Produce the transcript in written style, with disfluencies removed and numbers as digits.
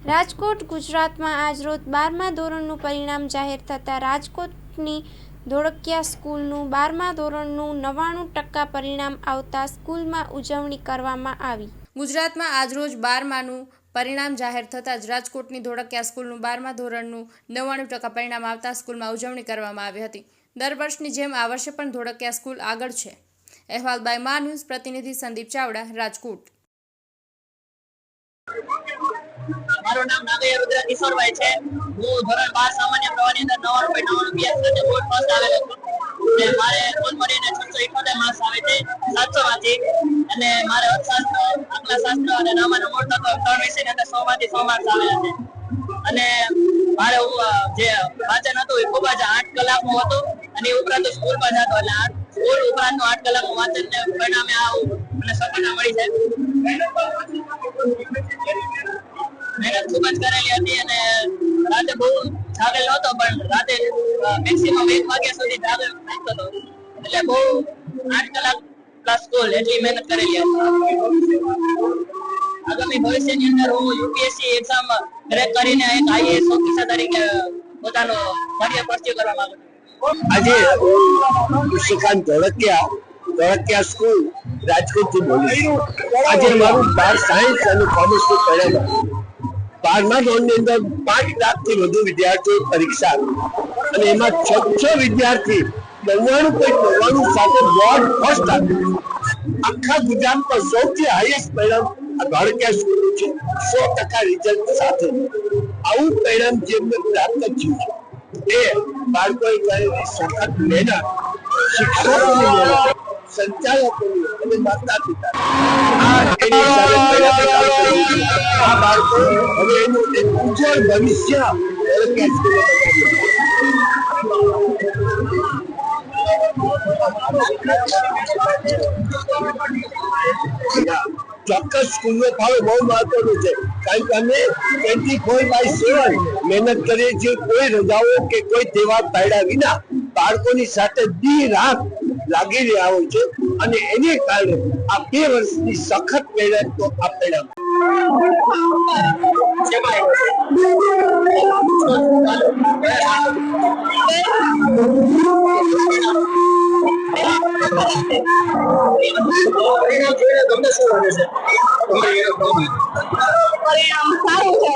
રાજકોટ ગુજરાતમાં આજરોજ 12મા ધોરણનું પરિણામ જાહેર થતાં રાજકોટની ધોળકિયા સ્કૂલનું 12મા ધોરણનું 99% પરિણામ આવતા સ્કૂલમાં ઉજવણી કરવામાં આવી। ગુજરાતમાં આજરોજ 12માનું પરિણામ જાહેર થતાં જ રાજકોટની ધોળકિયા સ્કૂલનું 12મા ધોરણનું 99% પરિણામ આવતા સ્કૂલમાં ઉજવણી કરવામાં આવી હતી। દર વર્ષની જેમ આ વર્ષે પણ ધોળકિયા સ્કૂલ આગળ છે। અહેવાલ બાય મા ન્યૂઝ, પ્રતિનિધિ સંદીપ ચાવડા, રાજકોટ। મારું નામ નાગૈયા રુદ્ર કિશોરભાઈ છે। હું ધોરણ 12 સામાન્ય પ્રવાહની અંદર 99.99 સાથે બોર્ડ પાસ આવેલો છું અને મારે કુલ મળીને 678 માર્ક્સ આવે છે 700 માંથી। અને મારે અર્થશાસ્ત્ર, આંકડાશાસ્ત્ર અને નામાનું મૂળ તત્વ 3 વિષયની અંદર 100 માંથી 100 માર્ક્સ આવેલા છે। અને મારે જે વાંચન હતું એ ખૂબ જ 8 કલાકનું હતું અને એ ઉપરાંત સ્કૂલમાં જતો એટલે સ્કૂલ ઉપરાંતનું 8 કલાકનું વાંચનને પરિણામે આવું મને સફળતા મળી છે। મહેનત ખૂબ જ કરેલી હતી અને રાતે બહુ જાગેલો હતો, પણ રાતે મેક્સિમમ 1 વાગ્યા સુધી જાગેલો હતો, એટલે બહુ 8 કલાક પ્લસ સ્કૂલ એટલી મહેનત કરેલી હતી। આગામી ભવિષ્યની અંદર હું યુપીએસસી એક્ઝામ ક્રેક કરીને એક આઈએએસ ઓફિસર તરીકે પોતાનો કરિયર પરસ્યુ કરવા માંગુ છું। આજે કૃષિકાંત ધોળકિયા સ્કૂલ રાજકોટ થી બોલું છું। આજે મારું 12 સાયન્સ અને કોમર્સ નું પરિણામ 12મા ધોરણની અંદર 5 લાખથી વધુ વિદ્યાર્થીઓ પરીક્ષા આપી અને એમાં 600 વિદ્યાર્થી 99.99 સાથે બોર્ડ ફર્સ્ટ આપ્યું। આખા ગુજરાતમાં સૌથી હાઈએસ્ટ પરિણામ આ ધોળકિયા સ્કૂલનું છે, 100% રિઝલ્ટ સાથે। આવું પરિણામ જેમને પ્રાપ્ત થયું છે એ બાળકોએ કરેલી સખત મહેનત, શિક્ષકોની મહેનત, સંચાલકોની અને માતા પિતા આ બાળકો હવે એનું એક ઉજ્જવળ ભવિષ્ય ચોક્કસ સ્કૂલનો ફાળો બહુ મહત્વનો છે, કારણ કે અમે 24/7 મહેનત કરીએ છીએ। કોઈ રજાઓ કે કોઈ તહેવાર પાડ્યા વિના બાળકોની સાથે દી રાત લાગી રહ્યા હોય છે અને એને કારણે આ 2 વર્ષની સખત મહેનત તો આ પરિણામ પરિણામ સારું છે।